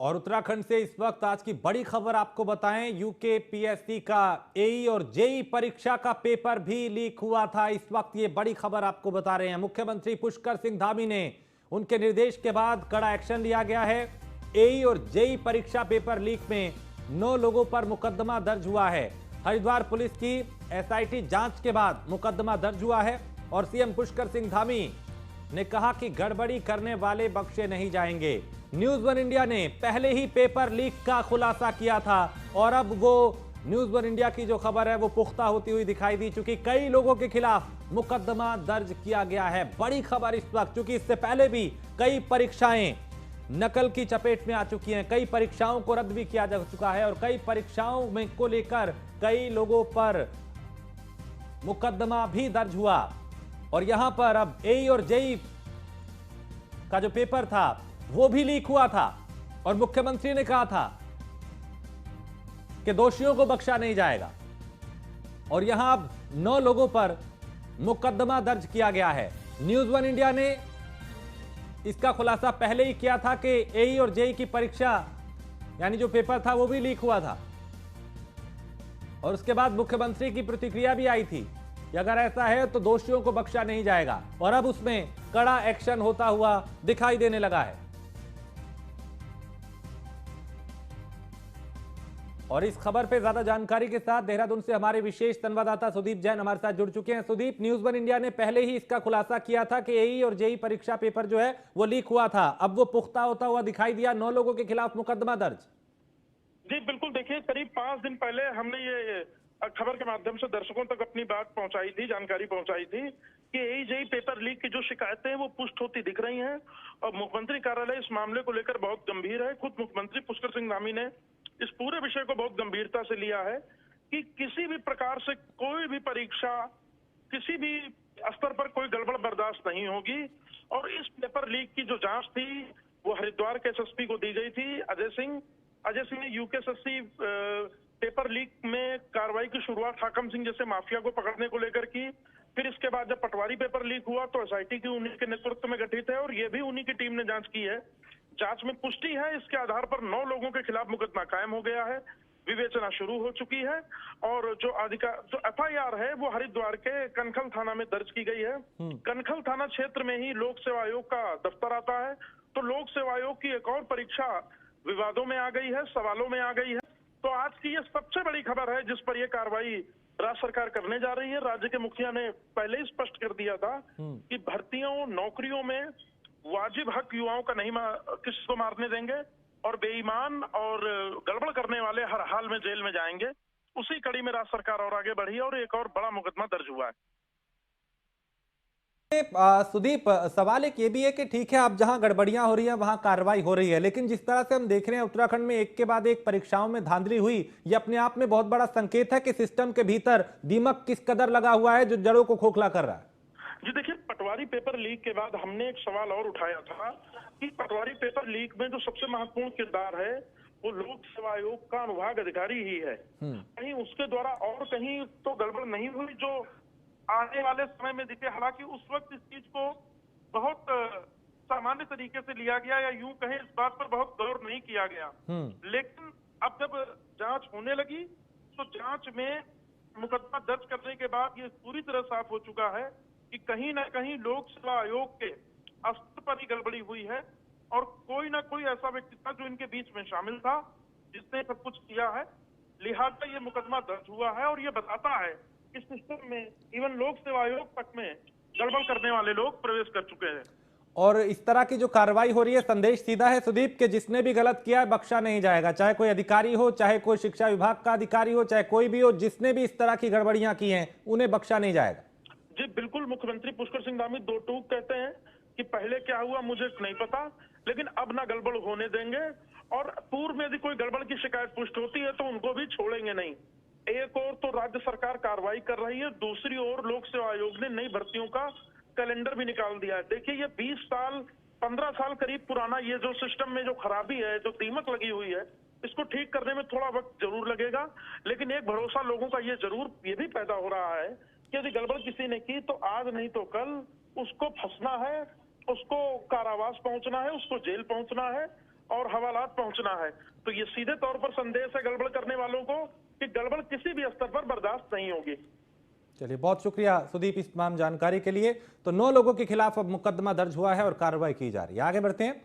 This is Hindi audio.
और उत्तराखंड से इस वक्त आज की बड़ी खबर आपको बताएं, यूकेपीएससी का एई और जेई परीक्षा का पेपर भी लीक हुआ था। इस वक्त ये बड़ी खबर आपको बता रहे हैं। मुख्यमंत्री पुष्कर सिंह धामी ने उनके निर्देश के बाद कड़ा एक्शन लिया गया है। एई और जेई परीक्षा पेपर लीक में 9 लोगों पर मुकदमा दर्ज हुआ है। हरिद्वार पुलिस की एसआईटी जांच के बाद मुकदमा दर्ज हुआ है और सीएम पुष्कर सिंह धामी ने कहा कि गड़बड़ी करने वाले बख्शे नहीं जाएंगे। न्यूज वन इंडिया ने पहले ही पेपर लीक का खुलासा किया था और अब वो न्यूज वन इंडिया की जो खबर है वो पुख्ता होती हुई दिखाई दी, चूंकि कई लोगों के खिलाफ मुकदमा दर्ज किया गया है। बड़ी खबर इस वक्त, चूंकि इससे पहले भी कई परीक्षाएं नकल की चपेट में आ चुकी हैं, कई परीक्षाओं को रद्द भी किया जा चुका है और कई परीक्षाओं में को लेकर कई लोगों पर मुकदमा भी दर्ज हुआ। और यहां पर अब एई और जेई का जो पेपर था वो भी लीक हुआ था और मुख्यमंत्री ने कहा था कि दोषियों को बख्शा नहीं जाएगा। और यहां अब 9 लोगों पर मुकदमा दर्ज किया गया है। न्यूज वन इंडिया ने इसका खुलासा पहले ही किया था कि एई और जेई की परीक्षा यानी जो पेपर था वो भी लीक हुआ था और उसके बाद मुख्यमंत्री की प्रतिक्रिया भी आई थी कि अगर ऐसा है तो दोषियों को बख्शा नहीं जाएगा और अब उसमें कड़ा एक्शन होता हुआ दिखाई देने लगा है। और इस खबर पे ज्यादा जानकारी के साथ देहरादून से हमारे विशेष संवाददाता सुदीप जैन हमारे साथ जुड़ चुके हैं। सुदीप, न्यूज वन इंडिया ने पहले ही इसका खुलासा किया था कि एई और जेई परीक्षा पेपर जो है वो लीक हुआ था, अब वो पुख्ता होता हुआ दिखाई दिया, 9 लोगों के खिलाफ मुकदमा दर्ज। जी बिल्कुल, देखिए करीब 5 दिन पहले हमने ये खबर के माध्यम से दर्शकों तक अपनी बात पहुंचाई थी, जानकारी पहुंचाई थी कि एई जेई पेपर लीक की जो शिकायतें हैं वो पुष्ट होती दिख रही हैं और मुख्यमंत्री कार्यालय इस मामले को लेकर बहुत गंभीर है। खुद मुख्यमंत्री पुष्कर सिंह धामी ने इस पूरे विषय को बहुत गंभीरता से लिया है कि किसी भी प्रकार से कोई भी परीक्षा किसी भी स्तर पर कोई गड़बड़ बर्दाश्त नहीं होगी। और इस पेपर लीक की जो जांच थी वो हरिद्वार के एसएसपी को दी गई थी अजय सिंह ने यूकेएससी पेपर लीक में कार्रवाई की शुरुआत हाकम सिंह जैसे माफिया को पकड़ने को लेकर की। फिर इसके बाद जब पटवारी पेपर लीक हुआ तो एसआईटी की उन्हीं के नेतृत्व में गठित है और ये भी उन्हीं की टीम ने जांच की है। जांच में पुष्टि है, इसके आधार पर 9 लोगों के खिलाफ मुकदमा कायम हो गया है, विवेचना शुरू हो चुकी है और जो एफआईआर है वो हरिद्वार के कनखल थाना में दर्ज की गई है। कनखल थाना क्षेत्र में ही लोक सेवा आयोग का दफ्तर आता है, तो लोक सेवा आयोग की एक और परीक्षा विवादों में आ गई है, सवालों में आ गई है। तो आज की ये सबसे बड़ी खबर है जिस पर यह कार्रवाई राज्य सरकार करने जा रही है। राज्य के मुखिया ने पहले ही स्पष्ट कर दिया था कि भर्तियों नौकरियों में वाजिब हक युवाओं का नहीं किसी को मारने देंगे और बेईमान और गड़बड़ करने वाले हर हाल में जेल में जाएंगे। उसी कड़ी में राज्य सरकार और आगे बढ़ी और एक और बड़ा मुकदमा दर्ज हुआ है। सुदीप, सवाल एक ये भी है कि ठीक है, अब जहां गड़बड़ियां हो रही हैं वहां कार्रवाई हो रही है, लेकिन जिस तरह से हम देख रहे हैं उत्तराखंड में एक के बाद एक परीक्षाओं में धांधली हुई, ये अपने आप में बहुत बड़ा संकेत है कि सिस्टम के भीतर दीमक किस कदर लगा हुआ है जो जड़ों को खोखला कर रहा है। जी देखिए, पटवारी पेपर लीक के बाद हमने एक सवाल और उठाया था कि पटवारी पेपर लीक में जो सबसे महत्वपूर्ण किरदार है वो लोक सेवा आयोग का अनुभाग अधिकारी ही है। कहीं उसके द्वारा और कहीं तो गड़बड़ नहीं हुई जो आने वाले समय में दिखे। हालांकि उस वक्त इस चीज को बहुत सामान्य तरीके से लिया गया या यूं कहें इस बात पर बहुत गौर नहीं किया गया। लेकिन अब जब जांच होने लगी तो जांच में मुकदमा दर्ज करने के बाद ये पूरी तरह साफ हो चुका है कि कहीं ना कहीं लोक सेवा आयोग के स्तर पर ही गड़बड़ी हुई है और कोई ना कोई ऐसा व्यक्ति था जो इनके बीच में शामिल था जिसने सब कुछ किया है। लिहाजा ये मुकदमा दर्ज हुआ है और ये बताता है इस सिस्टम में इवन लोक सेवा आयोग तक में गड़बड़ करने वाले लोग प्रवेश कर चुके हैं। और इस तरह की जो कार्रवाई हो रही है, संदेश सीधा है सुदीप कि जिसने भी गलत किया है बख्शा नहीं जाएगा, चाहे कोई अधिकारी हो, चाहे कोई शिक्षा विभाग का अधिकारी हो, चाहे कोई भी हो, जिसने भी इस तरह की गड़बड़ियां की हैं उन्हें बख्शा नहीं जाएगा। जी बिल्कुल, मुख्यमंत्री पुष्कर सिंह धामी दो टूक कहते हैं कि पहले क्या हुआ मुझे नहीं पता, लेकिन अब ना गड़बड़ होने देंगे और पूर्व में यदि कोई गड़बड़ की शिकायत पुष्ट होती है तो उनको भी छोड़ेंगे नहीं। एक और तो राज्य सरकार कार्रवाई कर रही है, दूसरी ओर लोक सेवा आयोग ने नई भर्तियों का कैलेंडर भी निकाल दिया है। देखिए ये 20 साल 15 साल करीब पुराना ये जो सिस्टम में जो खराबी है, जो दीमक लगी हुई है, इसको ठीक करने में थोड़ा वक्त जरूर लगेगा। लेकिन एक भरोसा लोगों का ये जरूर ये भी पैदा हो रहा है कि यदि गड़बड़ किसी ने की तो आज नहीं तो कल उसको फंसना है, उसको कारावास पहुंचना है, उसको जेल पहुंचना है और हवालात पहुंचना है। तो ये सीधे तौर पर संदेश है गड़बड़ करने वालों को कि गड़बड़ किसी भी स्तर पर बर्दाश्त नहीं होगी। चलिए, बहुत शुक्रिया सुदीप इस तमाम जानकारी के लिए। तो 9 लोगों के खिलाफ अब मुकदमा दर्ज हुआ है और कार्रवाई की जा रही है। आगे बढ़ते हैं।